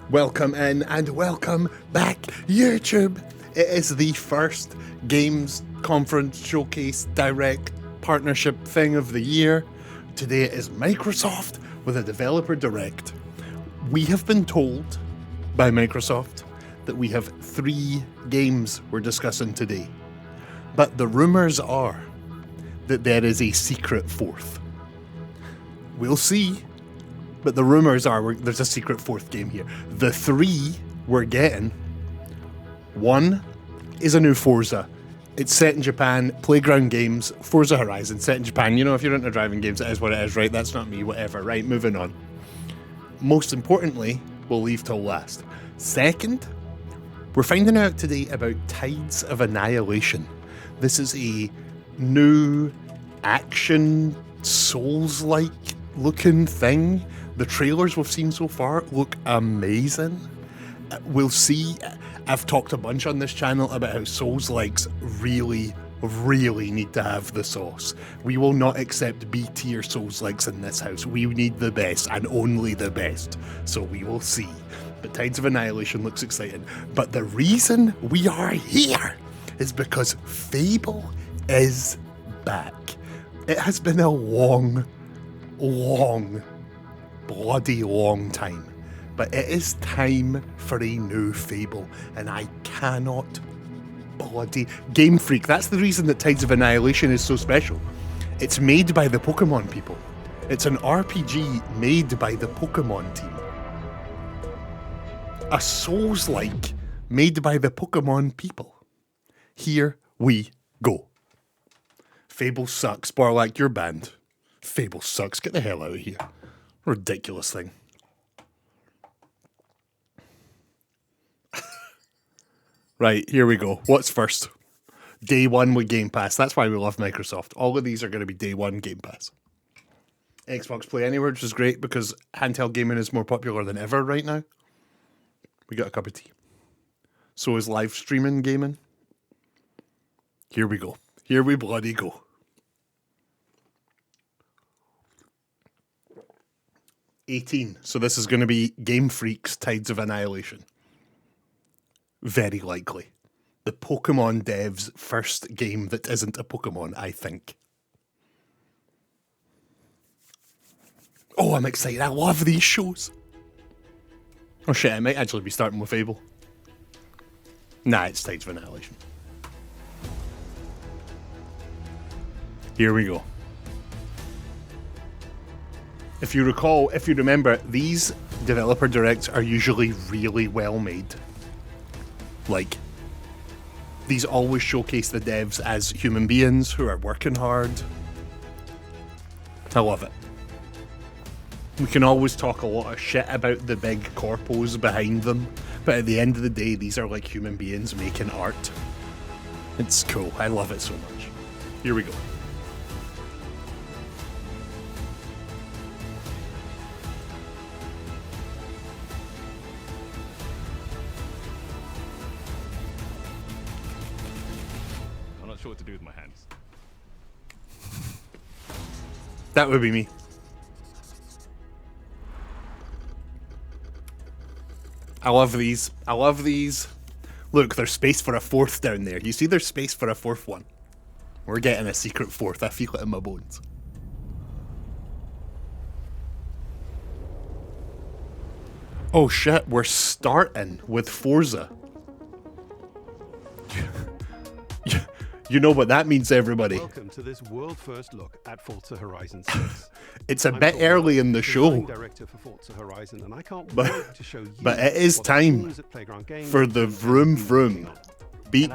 Welcome in and welcome back, YouTube. It is the first Games Conference Showcase Direct Partnership thing of the year. Today it is Microsoft with a Developer Direct. We have been told by Microsoft that we have 3 games we're discussing today. But the rumours are that there is a secret 4th. We'll see. But the rumours are there's a secret 4th game here. The 3 we're getting, one is a new Forza. It's set in Japan, Playground Games, Forza Horizon, set in Japan. You know, if you're into driving games, it is what it is, right? That's not me, whatever, right? Moving on. Most importantly, we'll leave till last. Second, we're finding out today about Tides of Annihilation. This is a new action, Souls-like looking thing. The trailers we've seen so far look amazing. We'll see. I've talked a bunch on this channel about how Souls-likes really need to have the sauce. We will not accept B-tier Souls-likes in this house. We need the best and only the best. So we will see. But Tides of Annihilation looks exciting. But the reason we are here is because Fable is back. It has been a long, bloody long time, but it is time for a new Fable, and I cannot bloody... Game Freak, that's the reason that Tides of Annihilation is so special. It's made by the Pokemon people. It's an RPG made by the Pokemon team. A Souls-like made by the Pokemon people. Here we go. Fable sucks. Borlak, you're banned. Fable sucks. Get the hell out of here. Ridiculous thing. Right, here we go. What's first? Day 1 with Game Pass. That's why we love Microsoft. All of these are going to be Day 1 Game Pass. Xbox Play Anywhere, which is great because handheld gaming is more popular than ever right now. We got a cup of tea. So is live streaming gaming. Here we go. Here we bloody go. $18. So this is going to be Game Freak's Tides of Annihilation. Very likely. The Pokemon devs' first game that isn't a Pokemon, I think. Oh, I'm excited. I love these shows. Oh shit, I might actually be starting with Fable. Nah, it's Tides of Annihilation. Here we go. If you remember, these developer directs are usually really well made. Like, these always showcase the devs as human beings who are working hard. I love it. We can always talk a lot of shit about the big corpos behind them, but at the end of the day, these are like human beings making art. It's cool. I love it so much. Here we go. What to do with my hands. That would be me. I love these. I love these. Look, there's space for a 4th down there. You see there's space for a 4th one. We're getting a secret 4th. I feel it in my bones. Oh shit, we're starting with Forza. You know what that means, everybody. Welcome to this world first look at Forza Horizon 6. It's a bit early in the show, Director for Forza Horizon, and I can't but wait to show you it is time for the vroom vroom, beat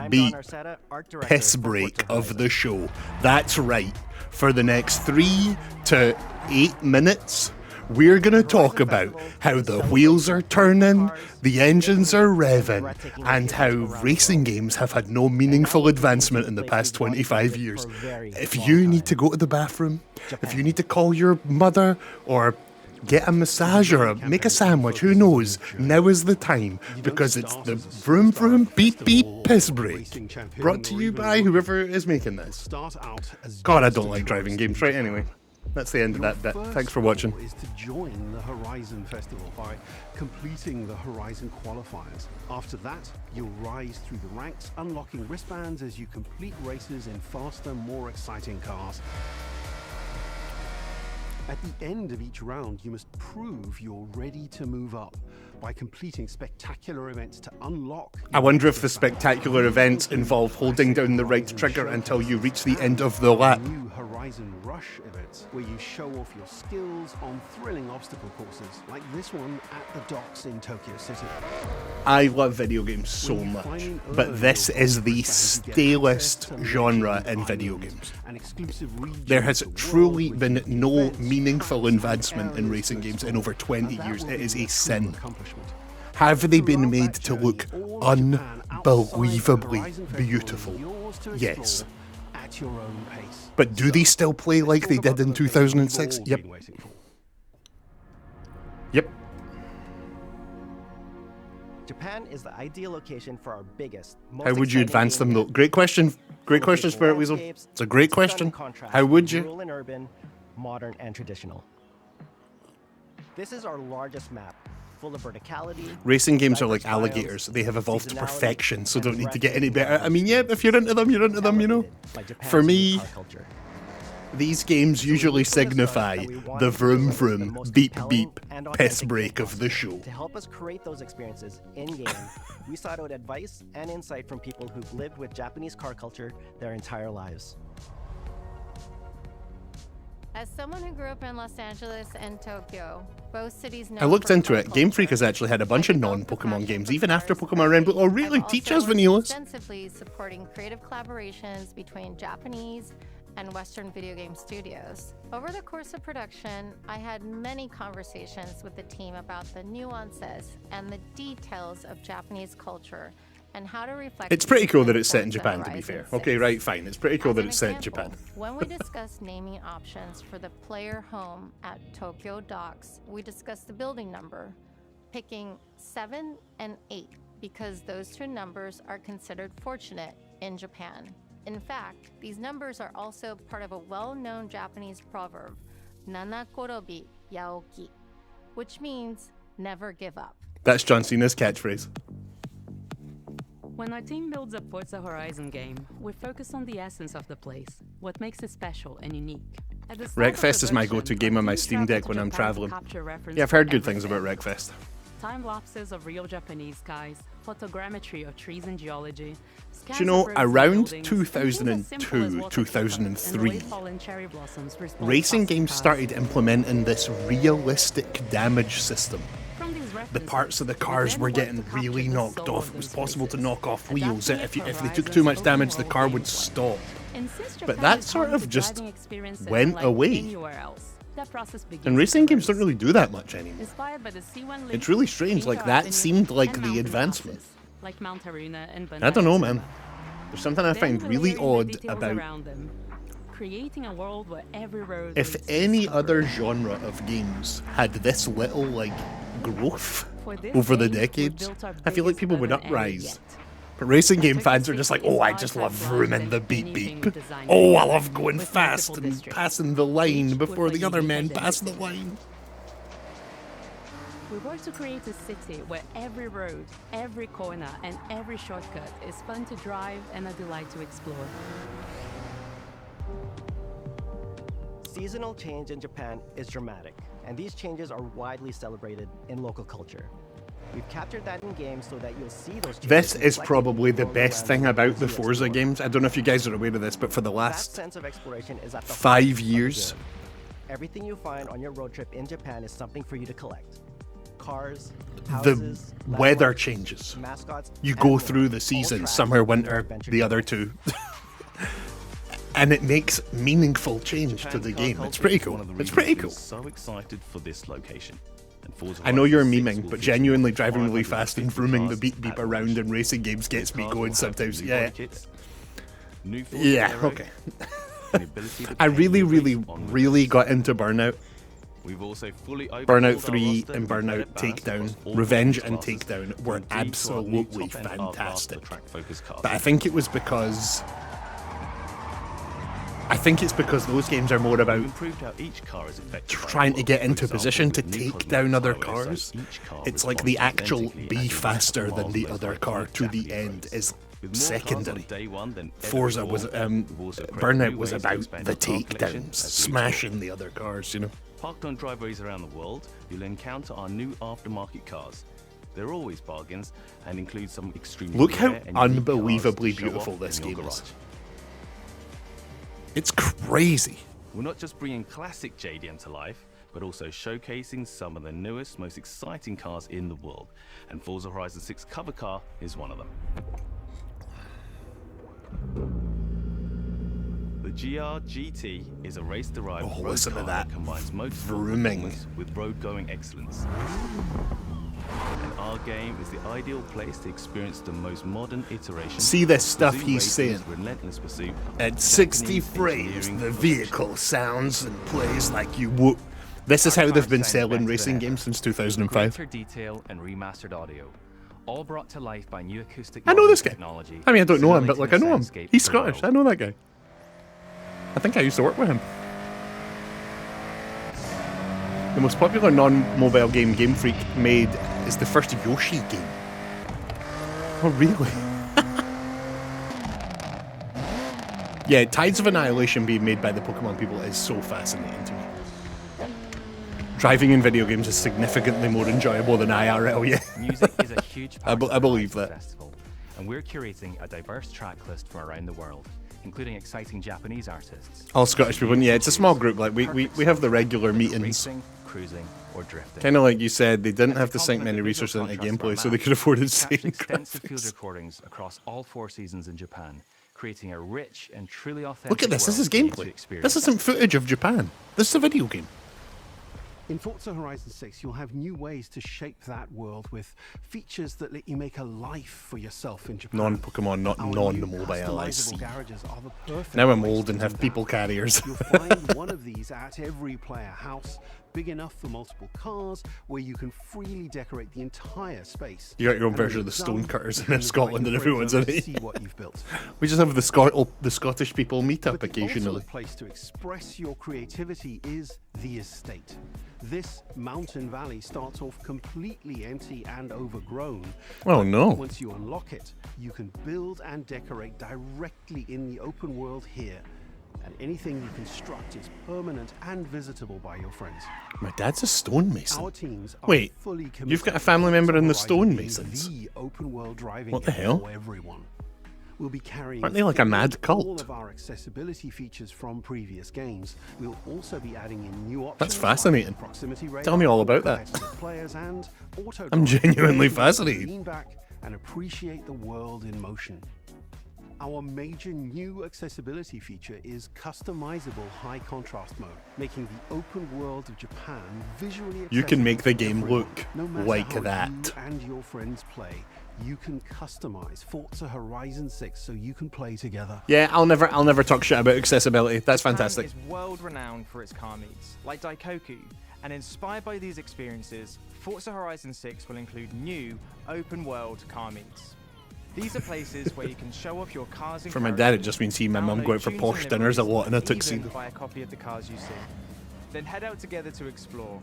piss break of the show. That's right. For the next 3 to 8 minutes, we're going to talk about how the wheels are turning, the engines are revving, and how racing games have had no meaningful advancement in the past 25 years. If you need to go to the bathroom, if you need to call your mother, or get a massage or make a sandwich, who knows, now is the time, because it's the vroom vroom beep beep piss break. Brought to you by whoever is making this. God, I don't like driving games, right? Anyway. That's the end of Your that bit. first Thanks for watching. goal is to join the Horizon Festival by completing the Horizon qualifiers. After that, you'll rise through the ranks, unlocking wristbands as you complete races in faster, more exciting cars. At the end of each round, you must prove you're ready to move up by completing spectacular events to unlock. I wonder if the spectacular events involve holding down the right trigger until you reach the end of the lap. New Horizon Rush events where you show off your skills on thrilling obstacle courses like this one at the docks in Tokyo City. I love video games so much, but this is the stalest genre in video games. There has truly been no meaningful advancement in racing games in over 20 years. It is a sin. Have they been made to look unbelievably beautiful? Yes. But do they still play like they did in 2006? Yep. Yep. Japan is the ideal location for our biggest, most How would you exciting advance them gaming though? Great question. Great question, Spirit Weasel. It's a great question. How would you? Rural and urban, modern and traditional. This is our largest map, full of verticality. Racing games are like diverse styles, alligators. They have evolved to seasonality, perfection, so and don't need to get breathtaking any better. I mean, visuals. yeah, if you're into them, you're into them, you know. By Japan's For me, unique car culture. these games usually signify the vroom vroom, beep beep, piss break of the show. To help us create those experiences in-game, we sought out advice and insight from people who've lived with Japanese car culture their entire lives. As someone who grew up in Los Angeles and Tokyo, both cities know I looked for into car it. Game Freak culture, has actually had a bunch of I developed a non-Pokemon passion games, for even after cars Pokemon Red. Oh, I've really? also Teach us, worked Vanillas. extensively supporting creative collaborations between Japanese and Western video game studios. Over the course of production, I had many conversations with the team about the nuances and the details of Japanese culture and how to reflect. It's pretty cool that these it's set in Forza Japan, to be Horizon fair. 6. Okay, right, fine. It's pretty cool As that an it's set in example, Japan. When we discussed naming options for the player home at Tokyo Docks, we discussed the building number, picking 7 and 8 because those two numbers are considered fortunate in Japan. In fact, these numbers are also part of a well-known Japanese proverb, Nanakorobi Yaoki, which means never give up. That's John Cena's catchphrase. When our team builds a Forza Horizon game, we focus on the essence of the place, what makes it special and unique. At the start of Wreckfest is my production, go-to game our on my team Steam traveled Deck to when I'm Japan to traveling. capture reference Yeah, I've to heard good things about everything. Wreckfest. Time lapses of real Japanese skies, photogrammetry of trees and geology. Do you know, scans of roads and around buildings, and things as simple as 2002, water 2003, and the way fallen cherry blossoms respond racing fast to games cars. started implementing this realistic damage system. From these The references, parts of the we cars then were worked to getting capture really the knocked soul off. of It was those possible to races, knock off wheels. adapting If it they for took too Horizon's much damage, the open car world would gameplay. stop. And since But Japan that is sort home of to just driving experiences went unlike away. anywhere else, that process begins And with racing games race. don't really do that much anymore. Inspired by the C1 It's really strange, like that Avenue, seemed like and the mountain advancement. passes, like Mount Haruna and I don't know, man. Bandai There's something I Then find we really layer in the odd details about around them, creating a world where every road if leads to any discovery. other genre of games had this little, like, growth For this over the game, we decades, built our I feel like biggest people would urban area uprise. yet. But racing game Tokyo fans are just like, City oh, I is just five love times larger vrooming the than beep anything beep. designed Oh, I before, love going with fast multiple and districts, passing the line each before with the a other unique men pass the identity. line. We work to create a city where every road, every corner, and every shortcut is fun to drive and a delight to explore. Seasonal change in Japan is dramatic, and these changes are widely celebrated in local culture. We've captured that in games so that you'll see those changes. This is reflected probably in the world best around thing you about as the you Forza explore. games. I don't know if you guys are aware of this, but for the That last sense of exploration is at the 5 heart of the years, game. Everything you find on your road trip in Japan is something for you to collect. Cars, the houses, weather landmarks, changes. mascots, You and go more, through the all seasons, tracked summer, in your winter, adventure the other journey. two. And it makes meaningful change to Japan's the car game. It's culture pretty is cool. one of the It's reasons pretty we cool. are so excited for this location. And Forza I know you're Horizon 6 memeing, will but feature genuinely driving really 550 fast and vrooming the cars beep beep at around launch. in racing games gets me Cars will going have sometimes. new Yeah. body kits, new Forza Yeah, Nero, okay. and the ability to I change really, your really, race on really race. got into Burnout. We've also fully overhauled Burnout our 3 roster and with Burnout better balance Takedown, across all Revenge performance and classes, Takedown were and due to our new absolutely top-end R-Blaster fantastic. track-focused cars. But I think it was because I think it's because those games are more We've about improved how each car is affected by trying the to world. get For into example, position to with new take cosmetic down other styles, cars. each car It's like the responds actual identically be as it faster races than miles the most other likely car to the exactly end race. is With more cars on secondary. day one than ever Forza was before, we've also created Burnout new was ways to about expand the our car collection takedowns, as we smashing the other cars, you know. Parked on driveways around the world, you'll encounter our new aftermarket cars. They're always bargains and include some extremely Look how rare and unique cars unbelievably to show beautiful off this in your game is. garage. It's crazy. We're not just bringing classic JDM to life, but also showcasing some of the newest, most exciting cars in the world. And Forza Horizon 6 cover car is one of them. The GR GT is a race-derived Oh, road listen to car that combines motorsport vrooming. performance with road-going excellence. And our game is the ideal place to experience the most modern iteration. See this stuff Zoo he's racing's saying. relentless pursuit At of 60 Japanese frames, engineering the perfection. vehicle sounds and plays like you would. This is how they've been selling racing games since 2005. Greater detail and remastered audio, all brought to life by new acoustic I know this guy. technology. I mean, I don't know him, but like I know him. simulating the He's soundscape of the Scottish. I world. know that guy. I think I used to work with him. The most popular non-mobile game Game Freak made is the first Yoshi game. Oh, really? Yeah, Tides of Annihilation being made by the Pokemon people is so fascinating to me. Driving in video games is significantly more enjoyable than IRL, yeah. Music is a huge I part of the believe Horizon that. Festival, and we're curating a diverse track list from around the world, including exciting Japanese artists. All Scottish people, yeah, it's a small group. Like we have the regular meetings. Racing, cruising, or drifting. Kind of like you said, they didn't And have to to sink complement many the visual resources into contrast of our gameplay, so they map, could afford we've insane captured extensive field graphics. recordings across all 4 seasons in Japan, creating a rich and truly authentic Look at this. This world is for you to gameplay. experience. This isn't footage of Japan. This is a video game. In Forza Horizon 6, you'll have new ways to shape that world with features that let you make a life for yourself in Japan. Non-Pokemon, not Our new non-mobile, I customizable see. garages are the perfect Now I'm place old to and do have that. people carriers. You'll find one of these at every player house, big enough for multiple cars, where you can freely decorate the entire space. You got your own And when version of it's the done, Stonecutters you in can Scotland invite and your everyone's friends in over it. to see what you've built. We just have the Scottish people meet up But occasionally. the ultimate place to express your creativity is the estate. This mountain valley starts off completely empty and overgrown. Oh But no. Once you unlock it, you can build and decorate directly in the open world here. And anything you construct is permanent and visitable by your friends. My dad's a stonemason. Our teams are Wait, fully committed you've got a to family member in the Forza Horizon being stonemasons? The open world driving What the game hell? for everyone. We'll be carrying Aren't they like a mad all cult? of our accessibility features from previous games. We'll also be adding in new options. That's fascinating. Like proximity Tell me all radar about for that. competitive players and auto I'm drive, genuinely so you can fascinated. Lean back and appreciate the world in motion. Our major new accessibility feature is customizable high contrast mode, making the open world of Japan visually accessible. You can make the to game everyone. look No matter like how that. You and your friends play. You can customize Forza Horizon 6 so you can play together. Yeah, I'll never talk shit about accessibility. That's Japan fantastic. is world-renowned for its car meets, like Daikoku, and inspired by these experiences, Forza Horizon 6 will include new open-world car meets. These are places where you can show off your cars and For my dad, it characters, just means seeing my mum download go out for tunes posh and dinners a lot in a liveries, tuxedo. even buy a copy of the cars you see. Then head out together to explore,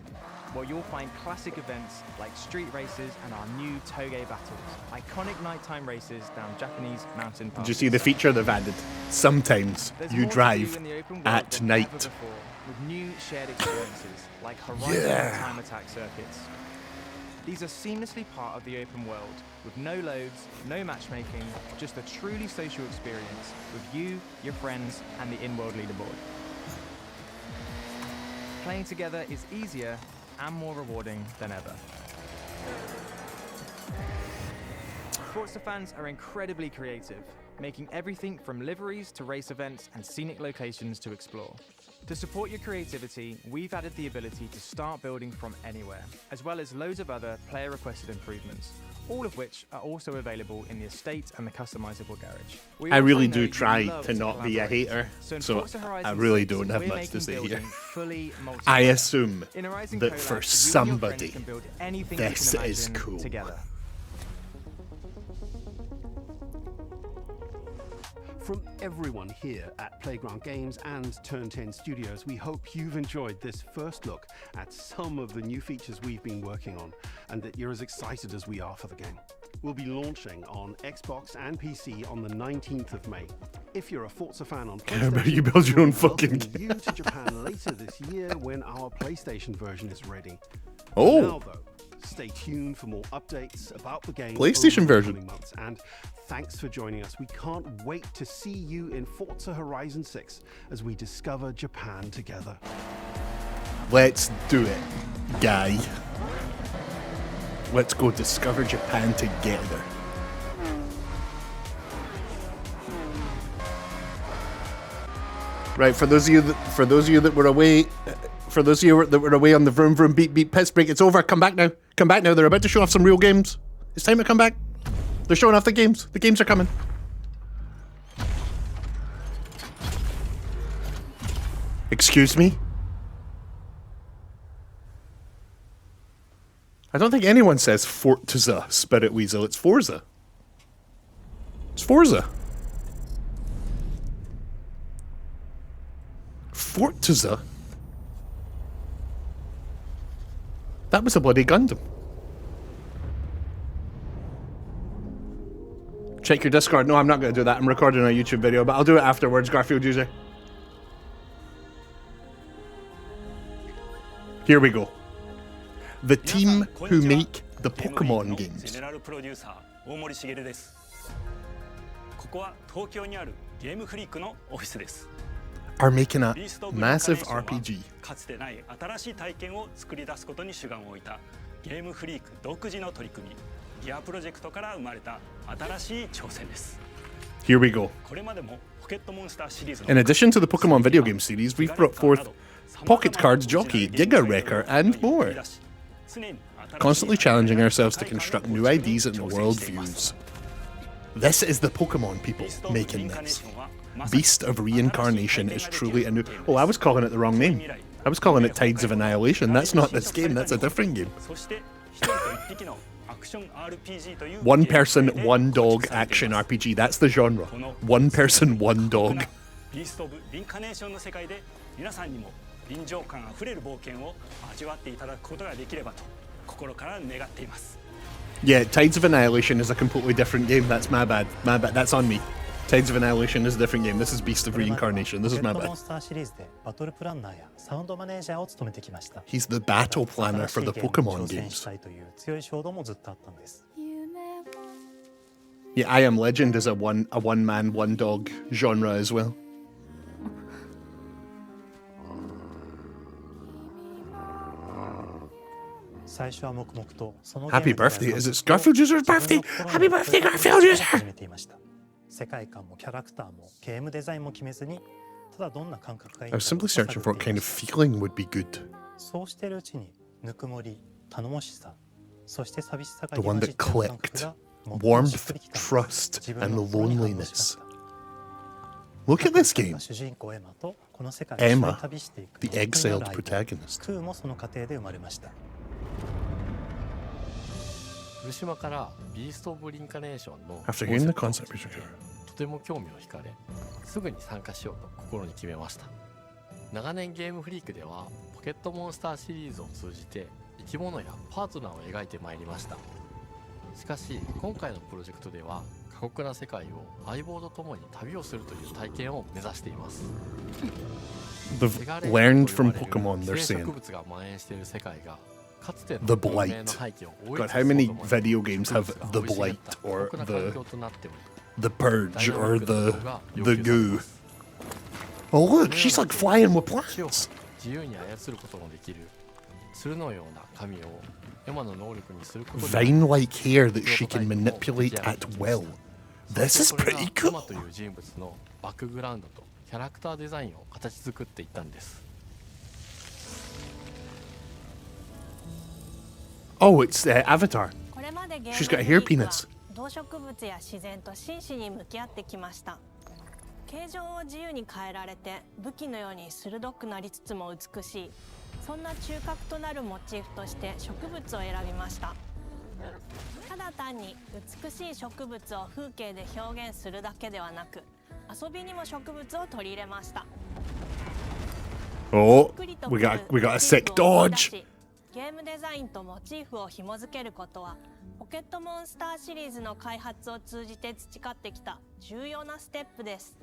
where you'll find classic events like street races and our new Toge battles, iconic nighttime races down Japanese mountain passes. Did you see the feature they've added? Sometimes There's you more to do drive in the open world at than night. ever before, with new shared experiences like Horizon Yeah. time attack circuits. These are seamlessly part of the open world, with no loads, no matchmaking, just a truly social experience with you, your friends, and the in-world leaderboard. Playing together is easier and more rewarding than ever. Forza fans are incredibly creative, making everything from liveries to race events and scenic locations to explore. To support your creativity, we've added the ability to start building from anywhere, as well as loads of other player-requested improvements, all of which are also available in the estate and the customizable garage. We I also really know do you try love to not be a collaborate. hater, in so Forza Horizon I really 6, don't have we're much to making say here. building fully I multiplayer. assume In a Rising that collab, for you and your friends somebody, can build anything you this can is imagine cool. together. From everyone here at Playground Games and Turn 10 Studios, we hope you've enjoyed this first look at some of the new features we've been working on and that you're as excited as we are for the game. We'll be launching on Xbox and PC on the 19th of May. If you're a Forza fan on PlayStation, You build your own we'll fucking welcome you to Japan later this year when our PlayStation version is ready. Oh. Now, though, stay tuned for more updates about the game. PlayStation over the version. coming months. And thanks for joining us. We can't wait to see you in Forza Horizon 6 as we discover Japan together. Let's do it, guy. Let's go discover Japan together. Right, for those of you that were away, for those of you that were away on the vroom vroom beep beep piss break, it's over. Come back now. Come back now. They're about to show off some real games. It's time to come back. They're showing off the games. The games are coming. Excuse me? I don't think anyone says Forza, Spirit Weasel. It's Forza. It's Forza. Forza? That was a bloody Gundam. Check your Discord. No, I'm not going to do that. I'm recording a YouTube video, but I'll do it afterwards, Garfield user. Here we go. The team who make the Pokemon games are making a massive RPG. Here we go. In addition to the Pokemon video game series, we've brought forth Pocket Cards Jockey, Giga Wrecker, and more. Constantly challenging ourselves to construct new ideas and worldviews. This is the Pokemon people making this. Beast of Reincarnation is truly a new... Oh, I was calling it the wrong name. I was calling it Tides of Annihilation. That's not this game, that's a different game. One person, one dog action RPG. That's the genre. One person, one dog. Yeah, Tides of Annihilation is a completely different game. That's my bad. My bad. That's on me. Tides of Annihilation is a different game. This is Beast of Reincarnation. This is my bad. He's the battle planner for the Pokemon games. Yeah, I Am Legend is a one man, one dog genre as well. Happy birthday. Is it Garfield User's birthday? Happy birthday, Garfield User! I was simply searching for what kind of feeling would be good. The one that clicked. Warmth, trust, and loneliness. Look at this game. Emma, the exiled protagonist. After hearing the concept, とても興味を惹かれ、すぐに参加しようと心に決めました。長年ゲームフリークではポケットモンスターシリーズを通じて生き物やパートナーを描いてまいりました。しかし今回のプロジェクトでは過酷な世界を相棒と共に旅をするという体験を目指しています。 They've learned from Pokemon, they're saying. 植物が蔓延している世界が The Blight. God, how many video games have The Blight or the Purge or the Goo? Oh look, she's like flying with plants. Vine-like hair that she can manipulate at will. This is pretty cool. Oh, it's Avatar. She's got a hair penis. 動植物や自然と真摯に向き合ってきました。形状を自由に変えられて武器のように鋭くなりつつも美しい、そんな中核となるモチーフとして植物を選びました。ただ単に美しい植物を風景で表現するだけではなく、遊びにも植物を取り入れました。 Oh, we got a sick dodge. ゲームデザインとモチーフを紐付けることはポケットモンスターシリーズの開発を通じて培ってきた重要なステップです。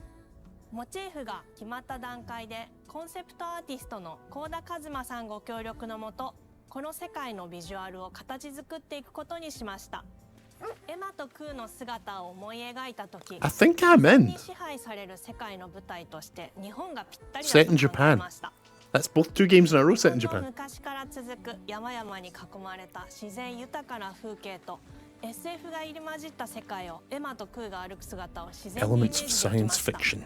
モチーフが決まった段階でコンセプトアーティストの幸田一馬さんご協力のもと、この世界のビジュアルを形作っていくことにしました。エマとクーの姿を思い描いたとき、 I think I'm in. に支配される世界の舞台として日本がぴったりだ Set と in 考え Japan. ました。 That's both 2 games in a row set in 日本 Japan. の昔から続く山々に囲まれた自然豊かな風景と SF が入り混じった世界をエマとクーが歩く姿を自然にイメー Elements ジ of できま science した。 fiction.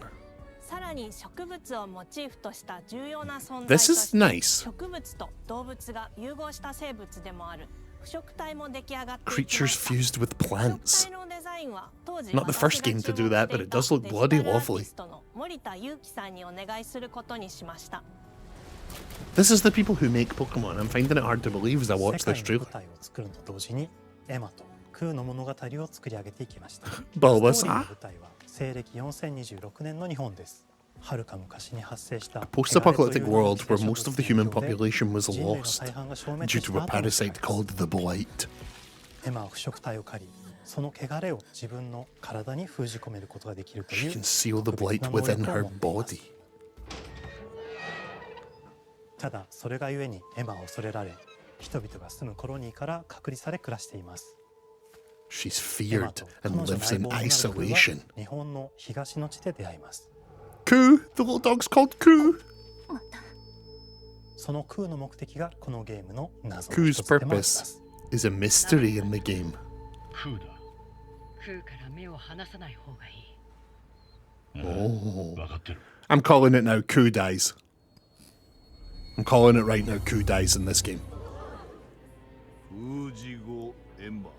さらに植物をモチーフとした重要な存在 This と is して nice. 植物と動物が融合した生物でもある腐食体も出来上がっていきま Creatures した。 fused with 腐 plants. 食体のデザインは当時 Not the first game to do that, but it does look bloody lovely. 森田裕樹さんにお願いすることにしました。 This is the people who make Pokemon. I'm finding it hard to believe as I watch 世 this 界の trailer. 舞台を作るのと同時にエマとクーの物語を作り上げていきました。スト Bulbasaur. ーリーの舞台は西暦4026年の日本です。遥か昔に発生した Post-apocalyptic world where most of the human population was 人類の lost 大半が消滅 due し to た a 後の世界 parasite called the Blight. エマは腐食体を狩り、その汚れを自分の体に封じ込めることができるとい She う can seal the 特別 blight な能 within 力を her 持っています。 body. ただそれがゆえにエマは恐れられ、人々が住むコロニーから隔離され暮らしています。 She's エマ feared と and 彼女の lives 相 in 棒となるクーは isolation. 日本の東の地で出会います。 Koo! The little dog's called Koo! そのクーの目的がこのゲームの謎の Koo's 一つでもありま purpose す。 is a mystery in the game. クーだ。クーから目を離さない方がいい。 Oh. 分かってる。 I'm calling it now. Koo dies. I'm calling it right now. Koo dies in this game. 封じ後エンバー、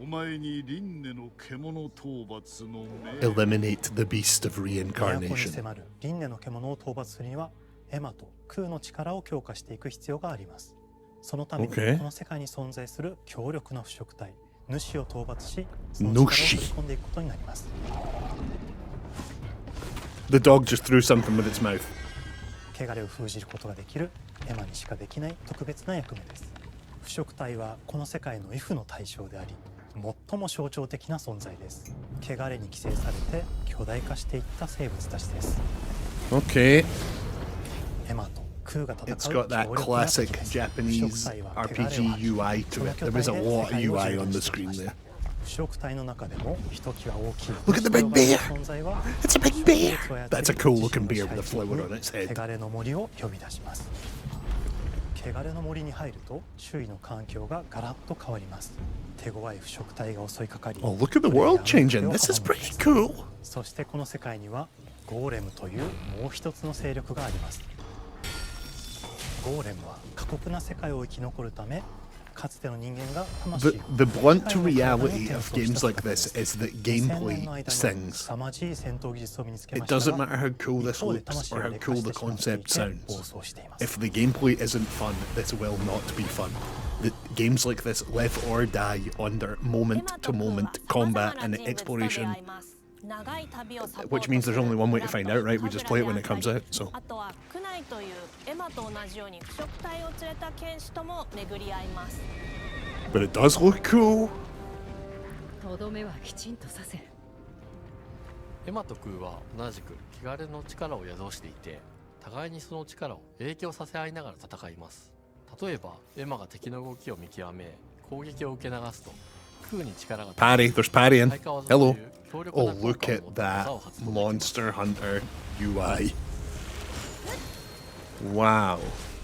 お前に輪廻の獣討伐の命 Eliminate the beast of 都に reincarnation. 迫る輪廻の獣を討伐するにはエマとクーの力を強化していく必要があります。そのために Okay. この世界に存在する強力な腐食体主を討伐し、その力を取り込んでいくことになります。 The dog just threw something with its mouth. 汚れを封じることができるエマにしかできない特別な役目です。腐食体はこの世界の畏怖の対象であり、最も象徴的な存在です。汚れに寄生されて巨大化していった生物たちです。 Okay. エマとクーが戦う It's got that 強力な classic 敵です。 Japanese 腐食体は汚れを RPG UI to it. There is a lot of UI on the screen there. 腐食体の中でもひときわ大きい Look at the big bear! 存在は It's a big bear! That's a cool looking bear with a flower on its head. 汚れの森を呼び出します。汚れの森に入ると周囲の環境がガラッと変わります。手強い腐食体が襲いかかり、 Oh, look at the world changing. This is pretty cool. そしてこの世界にはゴーレムというもう一つの勢力があります。ゴーレムは過酷な世界を生き残るため、かつての人間が魂を The blunt reality of games like this is that gameplay sings. 凄まじい戦闘技術を身につけ It ました doesn't が、 matter how cool this 一方で looks 魂 or を how 劣化 cool し the てしまってい concept て sounds. 暴走しています。 If the gameplay isn't fun, this will not be fun. The games like this live or die under moment to moment combat and exploration, which means there's only one way to find out, right? We just play it when it comes out. So あとはクナイというエマと同じように腐食体を連れた剣士とも巡り合います。 but it does look cool. とどめはきちんとさせる。エマとクーは同じく汚れの力を宿していて、互いにその力を影響させ合いながら戦います。例えばエマが敵の動きを見極め攻撃を受け流すと、クーに力が Parry, there's parrying. 対価技とい Hello. う強力 Oh, な効 look 果を at 持った that 技を発動できます。 Monster Hunter UI. Wow.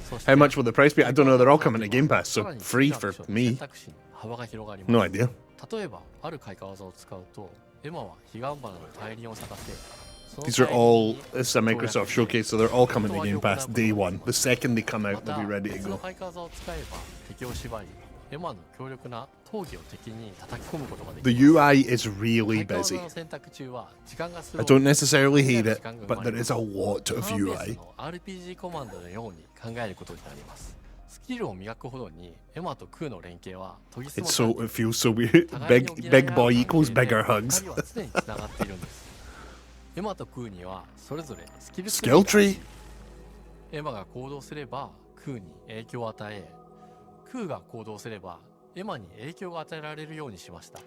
そして How much will the price be? I don't know. They're all coming to Game Pass, さ so らに free 好きな for オプション me. 選択肢に幅が広がります。 No idea. 例えばある開花技を使うと、エマは彼岸花の大輪を咲かせ、その These are 大輪 all, に this is a Microsoft showcase, so they're all coming to Game Pass day one. The second they come ま out, た they'll be ready to 別の go. 開花技を使えば敵を縛り、エマの強力な闘技を敵に叩き込むことができ The ます。 UI is really 開花 busy. 技の選択中は時間がスロ I ー don't necessarily hate 時 it, 間が生 but まれ there ま is す a lot of ターンベース UI. の RPG コマンドのように考えることになります。スキルを磨くほどにエマとクーの連携は研ぎ澄 It's ま so, it feels so weird. 互いに補い合 Big い合う boy 関係 equals で bigger hugs. 二人は常に繋がっているんです。エマとクーにはそれぞれスキルツリ Skill ーがあり tree? エマが行動すればクーに影響を与え、クーが行動すればエマに影響が与えられるようにしました。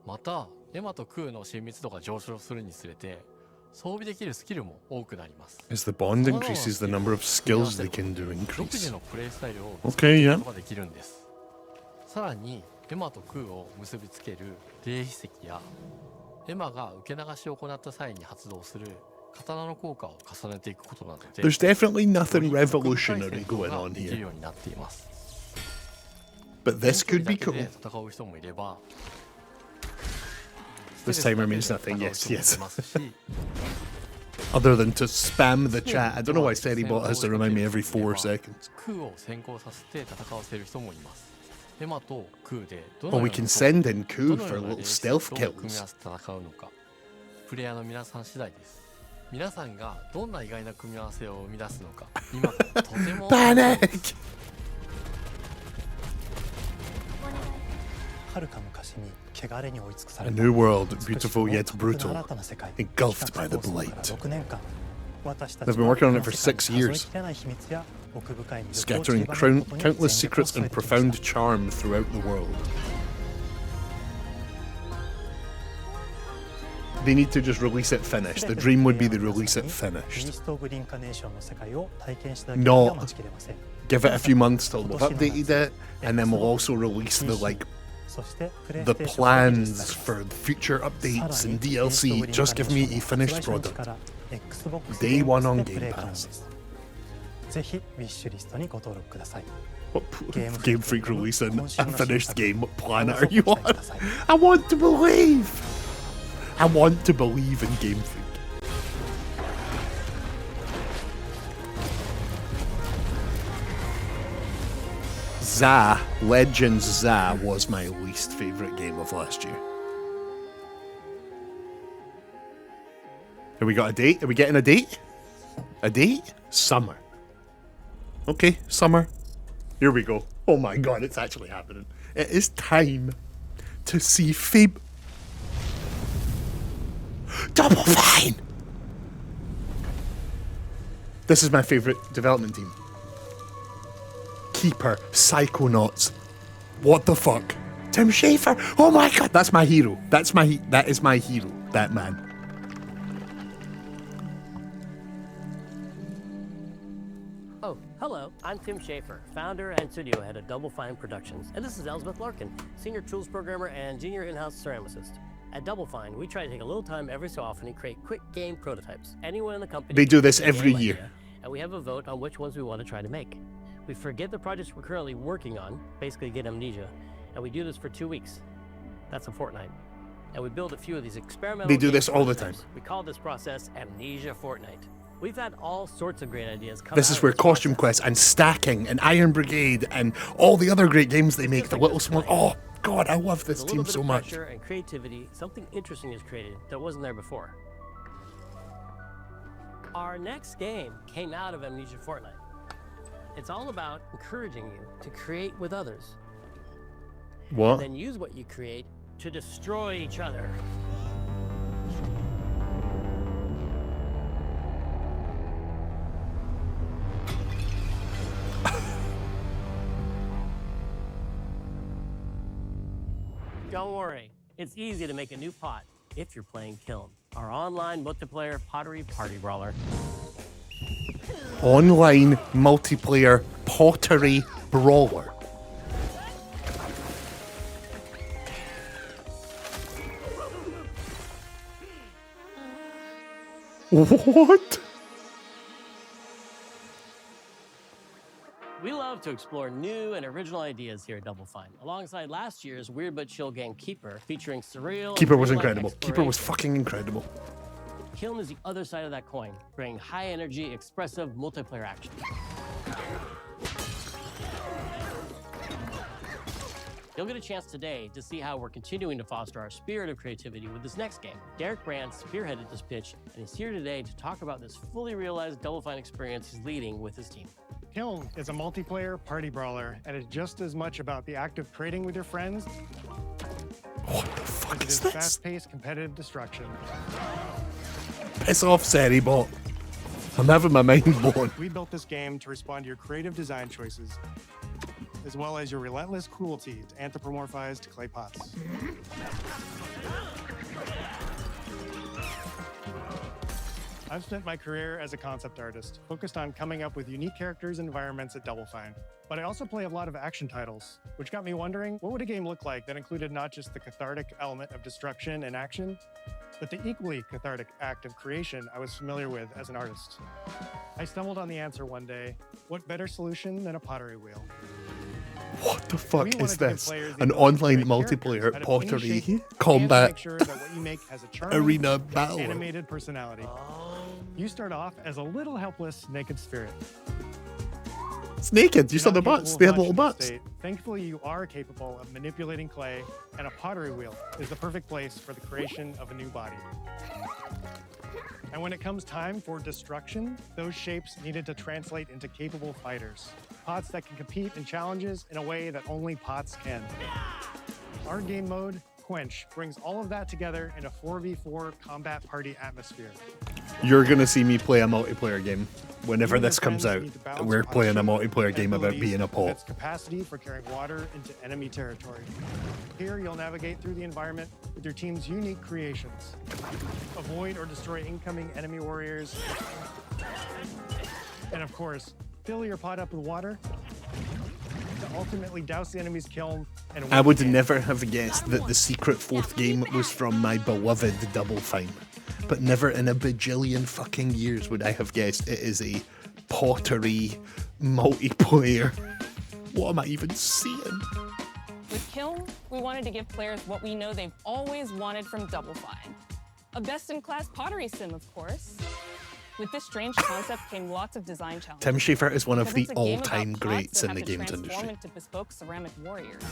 またエマとクーの親密度が上昇するにつれて装備できるスキルも多くなります。 As the bond increases, the number of skills they can do 独自 increase. のプレイスタイルを Okay, 作る yeah. ことができるんです。さらにエマとクーを結びつける霊秘石やエマが受け流しを行った際に発動する刀の効果を重ねていくことなどで There's definitely nothing より深い revolutionary 戦闘 going が on できる here. ようになっています。 But this could be 遠距 cool. 離だけで戦う人もいれば This timer means nothing, 戦う yes, 人もい yes. ますし Other than to spam the chat. I don't know why Seribot has to remind me every 4 seconds. クーを先行させて戦わせる人もいます。エマとクーでど Or のよう we に can send in Ku どの for ような little 霊視 stealth と組み kills. 合わせて戦うのか、プレイヤーの皆さん次第です。皆さんがどんな意外な組み合わせを生み出すのか、今とても Panic! はるか昔に汚れに追い尽くさ A れた new world, 美しく beautiful も yet 過酷な brutal, 新たな世界 engulfed by the 企画構想から blight. 6年間私た They've ち been は working on it こ for の世界に 6 years, 数えきれない秘密や奥深い魅力を scattering 散りばめることに countless 全力を secrets 添え and てきました profound charm throughout the world. They need to just release it finished. The dream would be they release it イ finished. ースト・オブ・リンカネーションの世界を体験していただけるのが待ちきれません Give it a few months till we've updated it, and then we'll also release the そしてプレイ the ステーションでリリース plans され for future さ updates らに and イースト・オブ・ DLC. リンカネー Just シ give ョン me の a 発 finished 売初日 product. から Xbox Day one on でプレ Game イ可能 Pass. ですぜひウィッシュリストにご登録ください What Game Game Freak Freak release an 今週の新 unfinished 作 game? What planet どうぞ are you ご期待く on? ださい I want to believe! I want to believe in Game Freak. ZA, Legends ZA was my least favourite game of last year. Have we got a date? Are we getting a date? A date? Summer. Okay, summer. Here we go. Oh my god, it's actually happening. It is time to see Fib. Double Fine! This is my favourite development team. Keeper, Psychonauts. What the fuck? Tim Schafer. Oh my god, that's my hero. That is my hero, that man. Oh, hello. I'm Tim Schafer, founder and studio head of Double Fine Productions. And this is Elsbeth Larkin, senior tools programmer and junior in-house ceramicist. At Double Fine, we try to take a little time every so often to create quick game prototypes. Anyone in the company They do can this pick a every game year. idea, and we have a vote on which ones we want to try to make. We forget the projects we're currently working on, basically get amnesia, and we do this for 2 weeks. That's a fortnight. And we build a few of these experimental They do game this all the time. prototypes. We call this process Amnesia Fortnight. We've had all sorts of great ideas come This out is of where this Costume process. Quest and Stacking and Iron Brigade and all the other great games they make, the little small. Oh god, I love this With a team little bit so of much. pressure and creativity, something interesting is created that wasn't there before. Our next game came out of Amnesia Fortnite. It's all about encouraging you to create with others. What? And then use what you create to destroy each other. Don't worry, it's easy to make a new pot if you're playing Kiln, our online multiplayer pottery party brawler. Online multiplayer pottery brawler. What? We love to explore new and original ideas here at Double Fine, alongside last year's Weird But Chill game Keeper, featuring surreal. Keeper and was dreamlike incredible. Keeper was exploration. fucking incredible. Kiln is the other side of that coin, bringing high energy, expressive multiplayer action. You'll get a chance today to see how we're continuing to foster our spirit of creativity with this next game. Derek Brand spearheaded this pitch, and he's here today to talk about this fully realized Double Fine experience he's leading with his team. Kiln is a multiplayer party brawler and is just as much about the act of trading with your friends What the fuck as it is is this? fast-paced competitive destruction. Piss off, Seribot. I'm having my mind blown. We built this game to respond to your creative design choices, as well as your relentless cruelty to anthropomorphized clay pots. I've spent my career as a concept artist, focused on coming up with unique characters and environments at Double Fine. But I also play a lot of action titles, which got me wondering, what would a game look like that included not just the cathartic element of destruction and action, but the equally cathartic act of creation I was familiar with as an artist? I stumbled on the answer one day. What better solution than a pottery wheel? What the fuck is this? An online multiplayer pottery combat arena battle. Animated personality. You start off as a little helpless naked spirit. It's naked. You saw the butts. They had little butts. Thankfully, you are capable of manipulating clay, and a pottery wheel is the perfect place for the creation of a new body. And when it comes time for destruction, those shapes needed to translate into capable fighters. Pots that can compete in challenges in a way that only pots can. Our game mode, Quench, brings all of that together in a 4v4 combat party atmosphere. You're gonna see me play a multiplayer game whenever this comes out. We're playing a multiplayer game about being a pot. Its capacity for carrying water into enemy territory. Here, you'll navigate through the environment with your team's unique creations. Avoid or destroy incoming enemy warriors. And of course, fill your pot up with water to ultimately douse the enemy's kiln. And I would never have guessed that the secret fourth game was from my beloved Double Fine. But never in a bajillion fucking years would I have guessed it is a pottery multiplayer. What am I even seeing? With Kiln, we wanted to give players what we know they've always wanted from Double Fine. A best-in-class pottery sim, of course. With this strange concept came lots of design challenges. Tim Schafer is one of the Because it's a game all-time about greats pots that in the have to games transform industry. into bespoke ceramic warriors.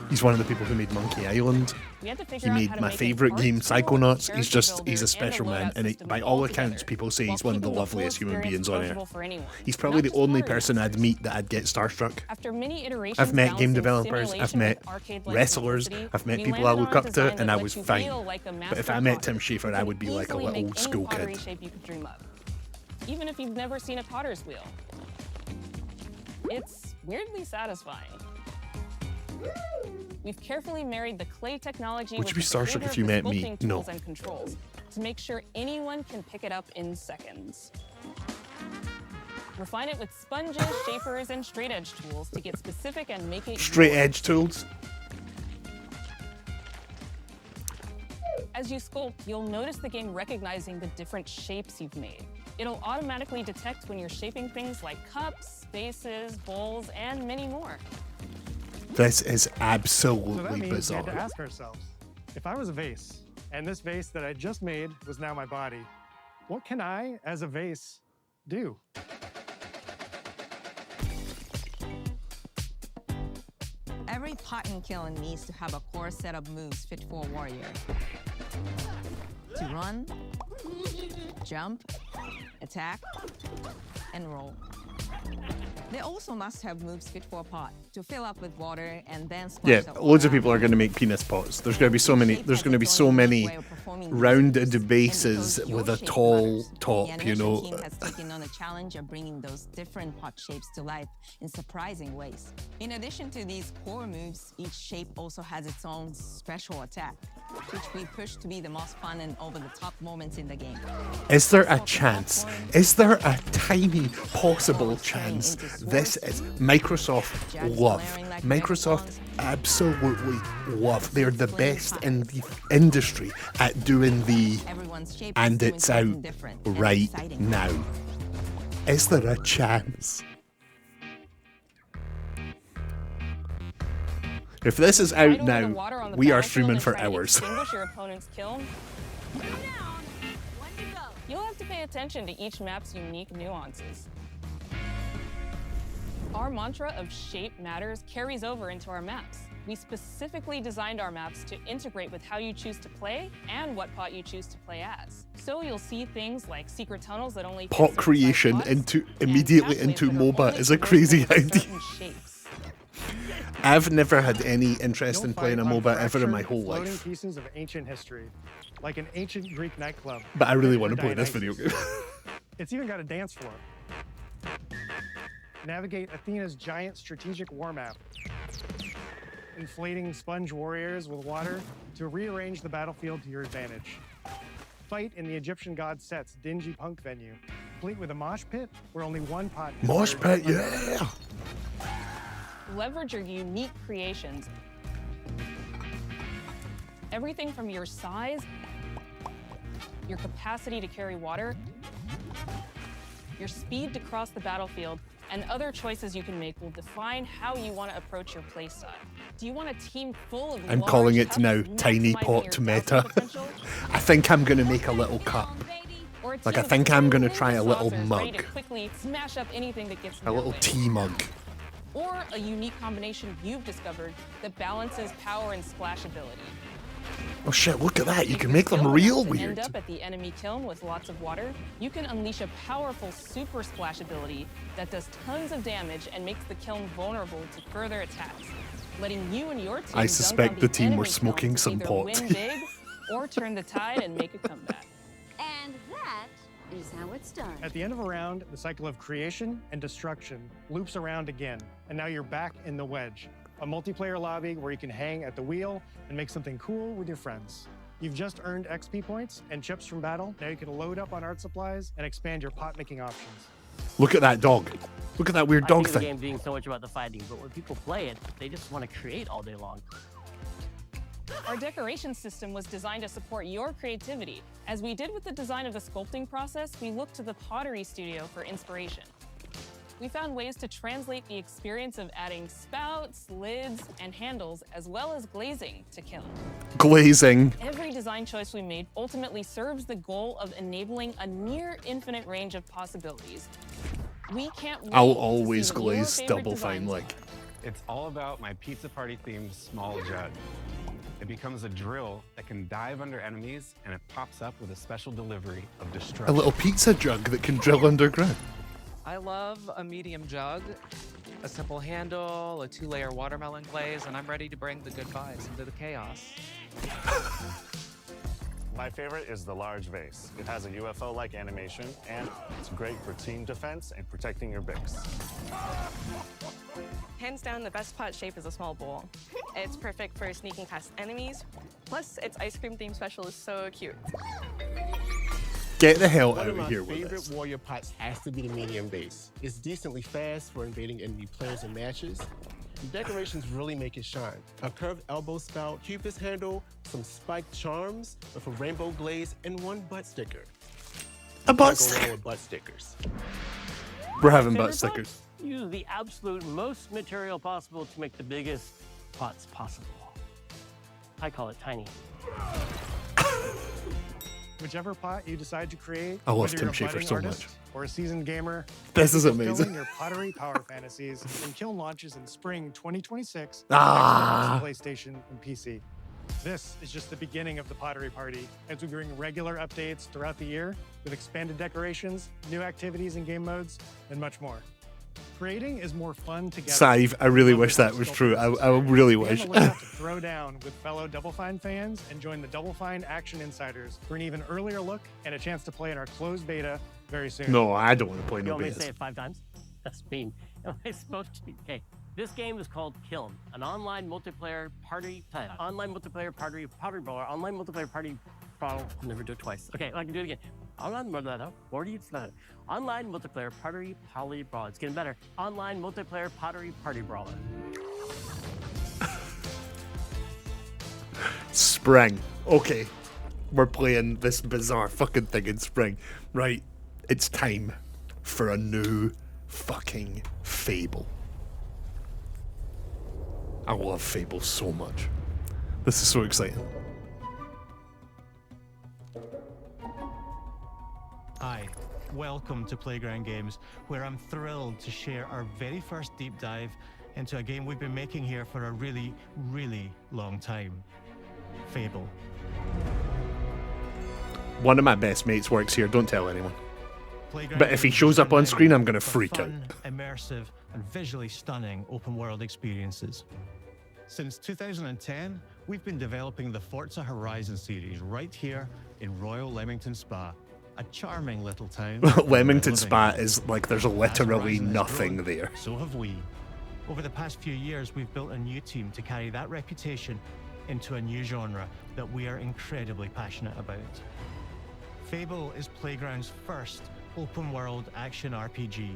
He's one of the people who made Monkey Island. We had to He figure out made how to my make an favorite art game, tool, Psychonauts. He's character a builder, special and a man, loadout and system by all all together, accounts, people say he's while one of the keeping full loveliest human experience beings on approachable earth. for anyone, He's probably not the just only warriors. person I'd meet that I'd get starstruck. After many iterations I've met game balancing developers, I've simulation met with arcade-like wrestlers, simplicity, I've met we people I landed look on a up design to, that and I lets was you fine. feel like a But if master I met potter. Tim Schafer, You I can would be like a easily little make old any school pottery kid. shape you could dream of, even if you've never seen a potter's wheel. It's weirdly satisfying. We've carefully married the clay technology Would with you be the starstruck rigor if of you the met me? sculpting No. tools and controls to make sure anyone can pick it up in seconds. Refine it with sponges, shapers, and straight edge tools to get specific and make it Straight yours. edge tools. As you sculpt, you'll notice the game recognizing the different shapes you've made. It'll automatically detect when you're shaping things like cups, vases, bowls, and many more. This is So that absolutely means we bizarre. had to ask ourselves, if I was a vase, and this vase that I just made was now my body, what can I, as a vase, do? Every pot and kiln needs to have a core set of moves fit for a warrior. To run, jump, attack, and roll. They also must have moves fit for a pot to fill up with water and then splash Yeah, the loads of water people are going to make penis pots. There's going to be so many. There's going to be so many rounded bases with a tall top. The You animation know, team has taken on the challenge of bringing those different pot shapes to life in surprising ways. In addition to these core moves, each shape also has its own special attack, which we push to be the most fun and over-the-top moments in the game. is there a chance? Is there a tiny possible chance? This is Microsoft love. Microsoft absolutely love. They're the best in the industry at doing the and it's out right now. Is there a chance? If this is out now, we are streaming for hours. Distinguish your opponent's kiln. You'll have to pay attention to each map's unique nuances. Our mantra of shape matters carries over into our maps. We specifically designed our maps to integrate with how you choose to play and what pot you choose to play as. So you'll see things like secret tunnels that only fit Pot certain creation size pots, into immediately and into pathways that are MOBA only is a convertible crazy to idea. certain shapes. I've never had any interest in You'll playing a fight on MOBA ever in my fractured, whole floating life. pieces of ancient history, like an ancient Greek nightclub. But I really or want to play this video Dionysus. game. It's even got a dance floor. Navigate Athena's giant strategic war map. Inflating sponge warriors with water to rearrange the battlefield to your advantage. Fight in the Egyptian god Set's dingy punk venue, complete with a mosh pit where only one pot. is Mosh fired pit, at a time. yeah! Leverage your unique creations. Everything from your size, your capacity to carry water, your speed to cross the battlefield, and other choices you can make will define how you want to approach your playstyle. Do you want a team full of I'm large calling it cups now Tiny maximizing Pot your to Meta. potential? I think I'm going to make a little cup. Or a Like, team I of think I'm gonna true try a little saucers ready mug. to quickly smash up anything that gets in A your little way. tea mug. Or a unique combination you've discovered that balances power and splashability. Oh shit, look at that. You If can you're make them skilled real enough to weird. End up at the enemy kiln with lots of water, you can unleash a powerful super splash ability that does tons of damage and makes the kiln vulnerable to further attacks, letting you and your team I dunk suspect on the team were enemy kiln smoking to some either pot. win big or turn the tide and make a comeback. And that is how it's done. At the end of a round, the cycle of creation and destruction loops around again, and now you're back in the wedge, a multiplayer lobby where you can hang at the wheel and make something cool with your friends. You've just earned XP points and chips from battle. Now you can load up on art supplies and expand your pot-making options. Look at that dog. Look at that weird I dog think of the thing. game being so much about the fighting, but when people play it, they just want to create all day long. Our decoration system was designed to support your creativity. As we did with the design of the sculpting process, we looked to the Pottery Studio for inspiration. We found ways to translate the experience of adding spouts, lids, and handles, as well as glazing to kiln. Glazing. Every design choice we made ultimately serves the goal of enabling a near infinite range of possibilities. We can't wait I'll to always see what your glaze favorite Double Fine designs like. It's all about my pizza party themed small jug. It becomes a drill that can dive under enemies, and it pops up with a special delivery of destruction. A little pizza jug that can drill underground. I love a medium jug, a simple handle, a 2-layer watermelon glaze, and I'm ready to bring the good vibes into the chaos. My favorite is the large vase. It has a UFO-like animation, and it's great for team defense and protecting your Bix. Hands down, the best pot shape is a small bowl. It's perfect for sneaking past enemies. Plus, its ice cream theme special is so cute. Get the hell One out of my of here with favorite this. warrior pots has to be the medium base. It's decently fast for invading enemy players and matches. The decorations really make it shine. A curved elbow spout, Cupid's handle, some spiked charms with a rainbow glaze, and one butt sticker. A butt Can't go wrong sticker. with butt stickers. We're having Favorite butt stickers. pots? Use the absolute most material possible to make the biggest pots possible. I call it tiny. Whichever pot you decide to create, I love whether Tim you're a Schafer budding so artist much. or a seasoned gamer, This is keep fulfilling amazing. your pottery power fantasies when Kiln launches in spring 2026 Ah. on Xbox, PlayStation, and PC. This is just the beginning of the pottery party as we bring regular updates throughout the year with expanded decorations, new activities and game modes, and much more. Creating is more fun together. Scythe, I really wish that was true. I really We have wish. a layout to throw down with fellow Double Fine fans and join the Double Fine Action Insiders for an even earlier look and a chance to play in our closed beta very soon. No, I don't want to play You no want me to say betas. it 5 times? That's mean. Am I supposed to be? Okay. This game is called Kiln, an online multiplayer party brawler, online multiplayer party brawler. I'll never do it twice. Okay, I can do it again. Online multiplayer party brawler. It's getting better. Online multiplayer party brawler. Spring. Okay. We're playing this bizarre fucking thing in spring. Right. It's time for a new fucking Fable. I love Fable so much. This is so exciting. Hi, welcome to Playground Games, where I'm thrilled to share our very first deep dive into a game we've been making here for a really, really long time. Fable. One of my best mates works here. Don't tell anyone. Playground But if he Games shows is up on renowned screen, I'm going to for freak out. fun, immersive, and visually stunning open-world experiences. Since 2010, we've been developing the Forza Horizon series right here in Royal Leamington Spa, a charming little town. Leamington Spa is like there's literally Horizon has nothing grown, there. So have we. Over the past few years, we've built a new team to carry that reputation into a new genre that we are incredibly passionate about. Fable is Playground's first open-world action RPG,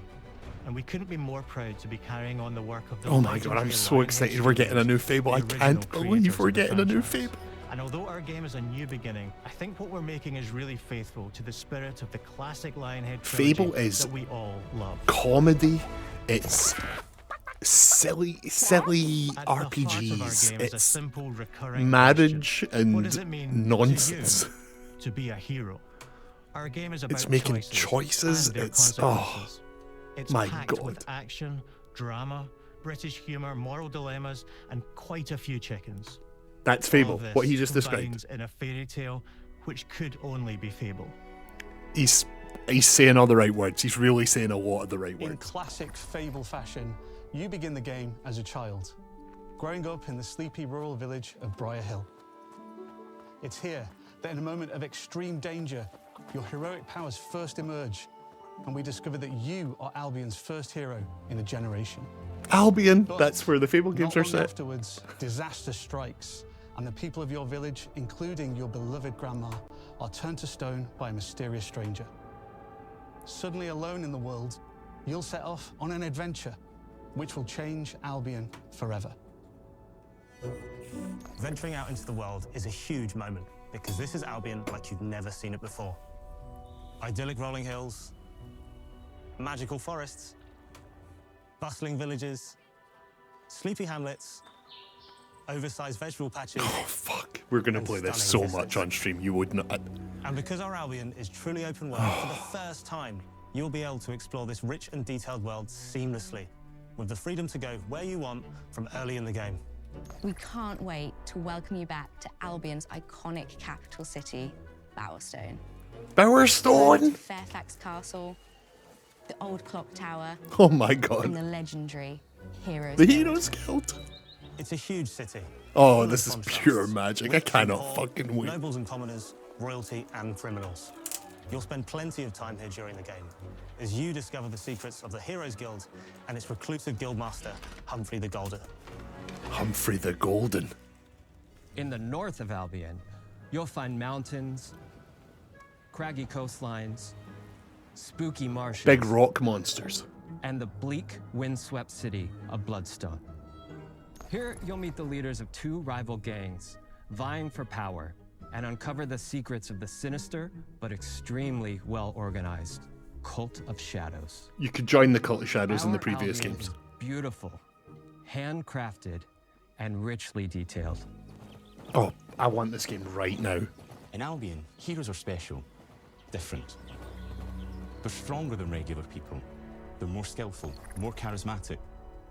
and we couldn't be more proud to be carrying on the work of the Oh my god, I'm so excited we're getting a new Fable. I can't believe we're getting a new Fable. And although our game is a new beginning, I think what we're making is really faithful to the spirit of the classic Lionhead trilogy Fable is that we all love. comedy, it's silly RPGs, it's marriage and nonsense. To be a hero. Our game is about It's making choices, and their it's consequences. It's my packed god. with action, drama, British humor, moral dilemmas, and quite a few chickens. That's All Fable, of this what he just described. combines in a fairy tale which could only be Fable. He's saying all the right words. He's really saying a lot of the right In words. classic Fable fashion, you begin the game as a child, growing up in the sleepy rural village of Briar Hill. It's here that in a moment of extreme danger, your heroic powers first emerge, and we discover that you are Albion's first hero in a generation. Albion, But that's where the Fable games not are long set. afterwards, disaster strikes, and the people of your village, including your beloved grandma, are turned to stone by a mysterious stranger. Suddenly alone in the world, you'll set off on an adventure which will change Albion forever. Venturing out into the world is a huge moment because this is Albion like you've never seen it before. Idyllic rolling hills, magical forests, bustling villages, sleepy hamlets, oversized vegetable patches. Oh fuck, we're gonna play this so much on stream, you would not. And because our Albion is truly open world, for the first time, you'll be able to explore this rich and detailed world seamlessly, with the freedom to go where you want from early in the game. We can't wait to welcome you back to Albion's iconic capital city, Bowerstone. Bowerstone? Fairfax Castle, the old clock tower. Oh my god. And the legendary Heroes The Guild. Heroes Guild. It's a huge city. Oh, full this of is contrasts. pure magic. I Rich and cannot poor, fucking wait. Nobles and commoners, royalty and criminals. You'll spend plenty of time here during the game as you discover the secrets of the Heroes Guild and its reclusive guildmaster, Humphrey the Golden. Humphrey the Golden. In the north of Albion, you'll find mountains, craggy coastlines, spooky marshes, Big rock monsters. and the bleak, windswept city of Bloodstone. Here, you'll meet the leaders of two rival gangs, vying for power, and uncover the secrets of the sinister but extremely well-organized Cult of Shadows. You could join the Cult of Shadows in the Our previous Albion games. is beautiful, handcrafted, and richly detailed. Oh, I want this game right now. In Albion, heroes are special, different. They're stronger than regular people. They're more skillful, more charismatic.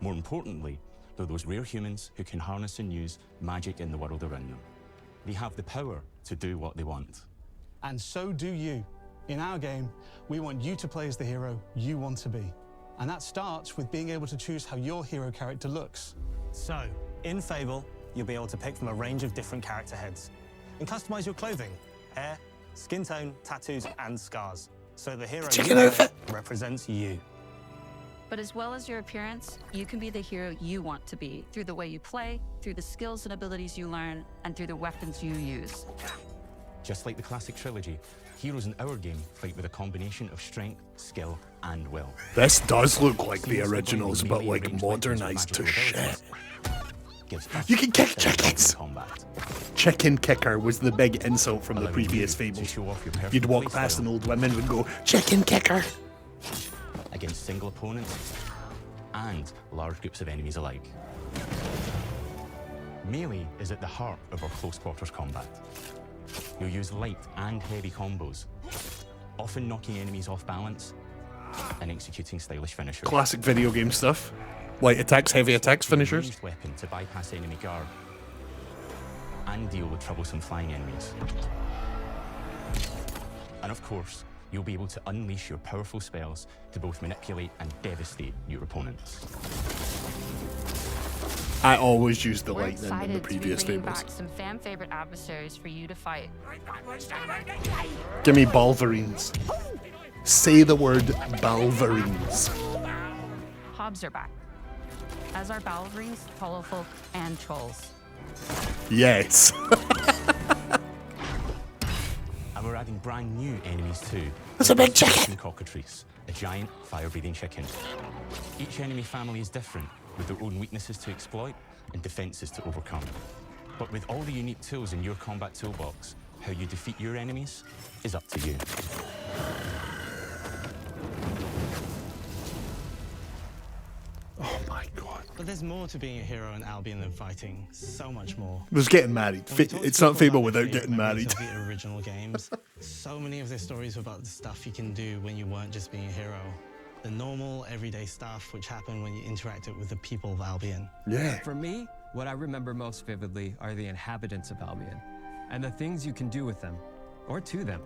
More importantly, they're those rare humans who can harness and use magic in the world around them. They have the power to do what they want. And so do you. In our game, we want you to play as the hero you want to be. And that starts with being able to choose how your hero character looks. So, in Fable, you'll be able to pick from a range of different character heads and customize your clothing, hair, skin tone, tattoos, and scars. So the hero Chicken you outfit. pick represents you. But as well as your appearance, you can be the hero you want to be through the way you play, through the skills and abilities you learn, and through the weapons you use. Just like the classic trilogy, heroes in our game fight with a combination of strength, skill, and will. This does look like the originals, but like modernized to shit. You can kick chickens! Chicken kicker was the big insult from the previous Fables. You'd walk past an old woman and go, chicken kicker! Against single opponents and large groups of enemies alike. Melee is at the heart of our close quarters combat. You'll use light and heavy combos, often knocking enemies off balance and executing stylish finishers. Classic video game stuff. Light attacks, heavy attacks, finishers. Ranged weapon to bypass enemy guard and deal with troublesome flying enemies. And of course, you'll be able to unleash your powerful spells to both manipulate and devastate your opponents. I always used the We're lightning in the excited to be previous bringing Fables. back some fan-favorite adversaries for you to fight. Give me Balverines. Say the word Balverines. Hobbs are back, as are Balverines, Hollowfolk, and Trolls. Yes. And we're adding brand new enemies too. That's a big chicken! Cockatrice, a giant fire-breathing chicken. Each enemy family is different, with their own weaknesses to exploit and defenses to overcome. But with all the unique tools in your combat toolbox, how you defeat your enemies is up to you. Oh my god. But there's more to being a hero in Albion than fighting. So much more. There's getting married. It's not Fable without getting married. Of the original games. So many of their stories were about the stuff you can do when you weren't just being a hero. The normal, everyday stuff which happened when you interacted with the people of Albion. Yeah. For me, what I remember most vividly are the inhabitants of Albion, and the things you can do with them, or to them.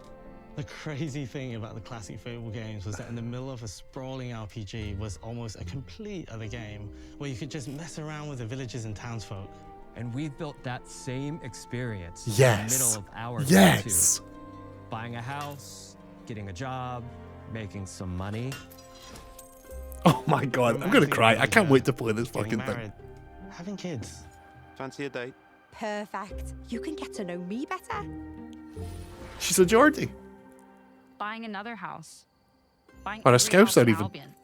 The crazy thing about the classic Fable games was that in the middle of a sprawling RPG was almost a complete other game, where you could just mess around with the villages and townsfolk. And we've built that same experience Yes. in the middle of our game too. Buying a house, getting a job, making some money. Oh my god, I'm gonna cry. I can't wait to play this fucking thing. Having kids. Fancy a date? Perfect. You can get to know me better. She's a Geordie. Buying another house. Buying Or a every house Scouser in even. Albion.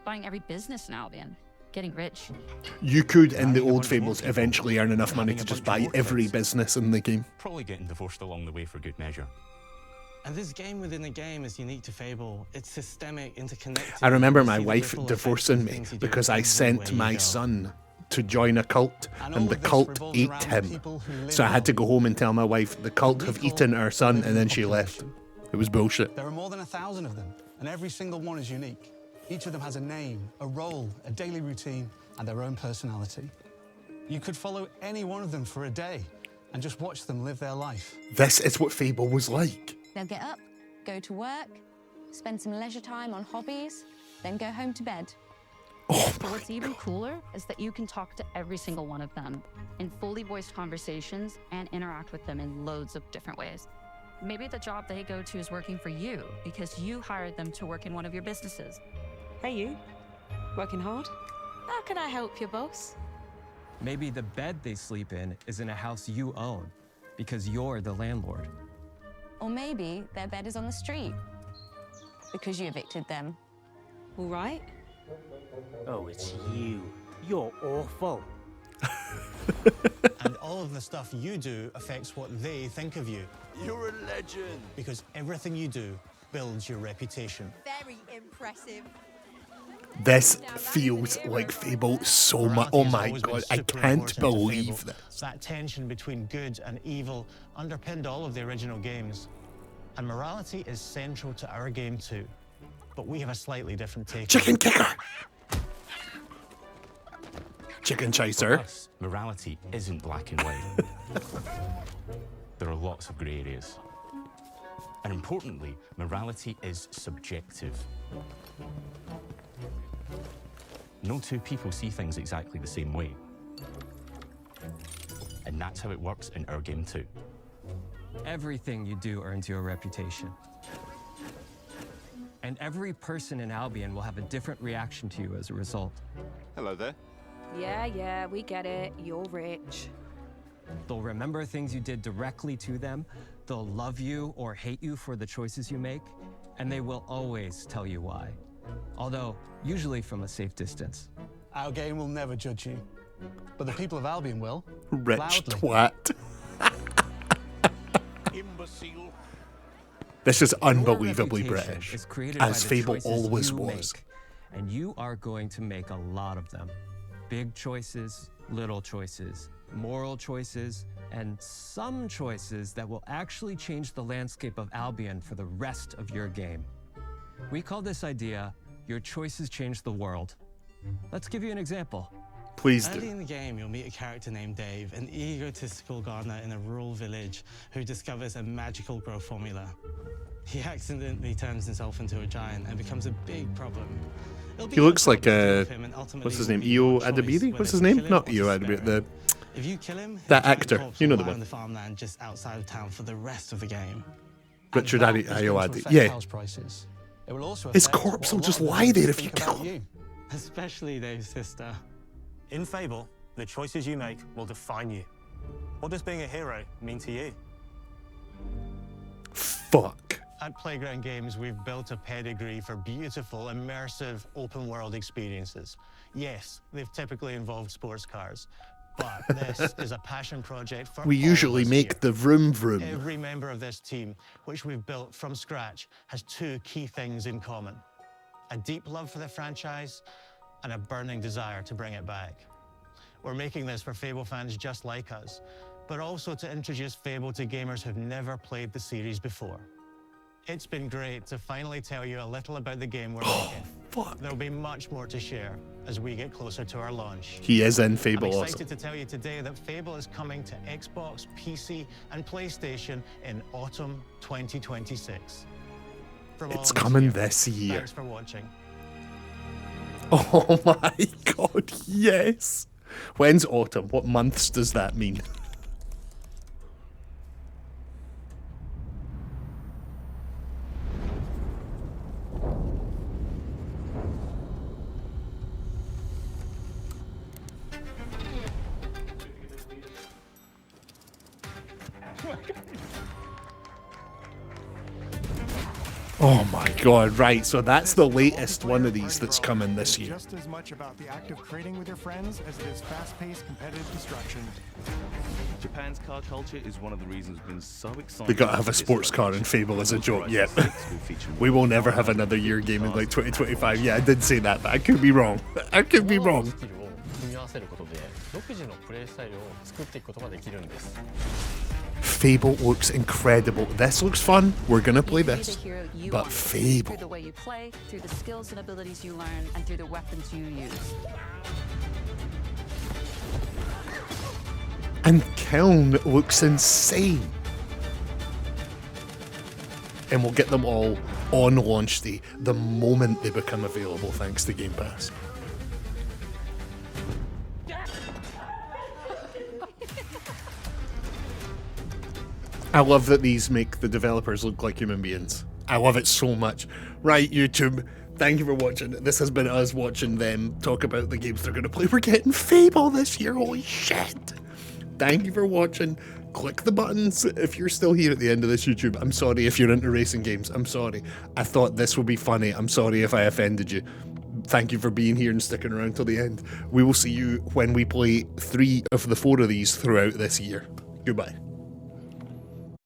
Buying every business in Albion. Getting rich. You could, in the old Fables, eventually earn enough money to just buy every business in the game. Probably getting divorced along the way for good measure. And this game within a game is unique to Fable. It's systemic, interconnected. I remember You my see the wife ripple divorcing effects of me things you do because I everywhere sent you my go. son to join a cult, and the cult ate him. So I had to go home and tell my wife, the cult have eaten our son, and then she left. It was bullshit. There are more than 1,000 of them, and every single one is unique. Each of them has a name, a role, a daily routine, and their own personality. You could follow any one of them for a day and just watch them live their life. This is what Fable was like. They'll get up, go to work, spend some leisure time on hobbies, then go home to bed. But what's even cooler is that you can talk to every single one of them in fully voiced conversations and interact with them in loads of different ways. Maybe the job they go to is working for you because you hired them to work in one of your businesses. Hey, you. Working hard? How can I help you, boss? Maybe the bed they sleep in is in a house you own because you're the landlord. Or maybe their bed is on the street because you evicted them. All right. Oh, it's you. You're awful. And all of the stuff you do affects what they think of you. You're a legend. Because everything you do builds your reputation. Very impressive. This feels like Fable so much. Oh my god, I can't believe this. That tension between good and evil underpinned all of the original games. And morality is central to our game too. But we have a slightly different take. Chicken kicker! Chicken chaser. For us, morality isn't black and white. There are lots of grey areas. And importantly, morality is subjective. No two people see things exactly the same way. And that's how it works in our game too. Everything you do earns you a reputation. And every person in Albion will have a different reaction to you as a result. Hello there. Yeah, we get it. You're rich. They'll remember things you did directly to them, they'll love you or hate you for the choices you make, and they will always tell you why. Although, usually from a safe distance. Our game will never judge you, but the people of Albion will. Rich loudly. twat. Imbecile. This is Your unbelievably reputation British, is created as by the Fable choices always you was. make, and you are going to make a lot of them. Big choices, little choices, moral choices, and some choices that will actually change the landscape of Albion for the rest of your game. We call this idea, your choices change the world. Let's give you an example. Please Early do. in the game, you'll meet a character named Dave, an egotistical gardener in a rural village who discovers a magical grow formula. He accidentally turns himself into a giant and becomes a big problem. He looks like what's his name? Io Adebiri? What's his name? Not Io Adebiri. If you kill him, That actor. You know the on one. the farmland just outside of town for the rest of the game. Richard Ayoade. Yeah. His corpse will just lie there if you kill him. Especially Dave's sister. In Fable, the choices you make will define you. What does being a hero mean to you? Fuck. At Playground Games, we've built a pedigree for beautiful, immersive, open-world experiences. Yes, they've typically involved sports cars, but this is a passion project for We all of usually us make here. the vroom vroom. Every member of this team, which we've built from scratch, has two key things in common: a deep love for the franchise and a burning desire to bring it back. We're making this for Fable fans just like us, but also to introduce Fable to gamers who've never played the series before. It's been great to finally tell you a little about the game we're making. Fuck. There'll be much more to share as we get closer to our launch. He is in Fable I'm also. excited to tell you today that Fable is coming to Xbox, PC, and PlayStation in autumn 2026. From all It's of us coming here, this year. Thanks for watching. Oh my god, yes. When's autumn? What months does that mean? Oh my god, right, so that's the latest one of these that's coming this year. Just as much about the act of creating with your friends as it is fast-paced competitive destruction. Japan's car culture is one of the reasons we've been so excited. We gotta have a sports car in Fable as a joke, yep. We will never have another year game in like 2025. Yeah, I did say that, but I could be wrong. I could be wrong. 組み合わせることで独自のプレイスタイルを作っていくことができるんです。 Fable looks incredible. This looks fun. We're gonna play You can be this. the hero you But want to be, Fable. through the way you play, through the skills and abilities you learn, and through the weapons you use. And Keln looks insane. And we'll get them all on launch day the moment they become available thanks to Game Pass. I love that these make the developers look like human beings. I love it so much. Right, YouTube, thank you for watching. This has been us watching them talk about the games they're going to play. We're getting Fable this year, holy shit. Thank you for watching. Click the buttons if you're still here at the end of this, YouTube. I'm sorry if you're into racing games. I'm sorry. I thought this would be funny. I'm sorry if I offended you. Thank you for being here and sticking around till the end. We will see you when we play 3 of the 4 of these throughout this year. Goodbye.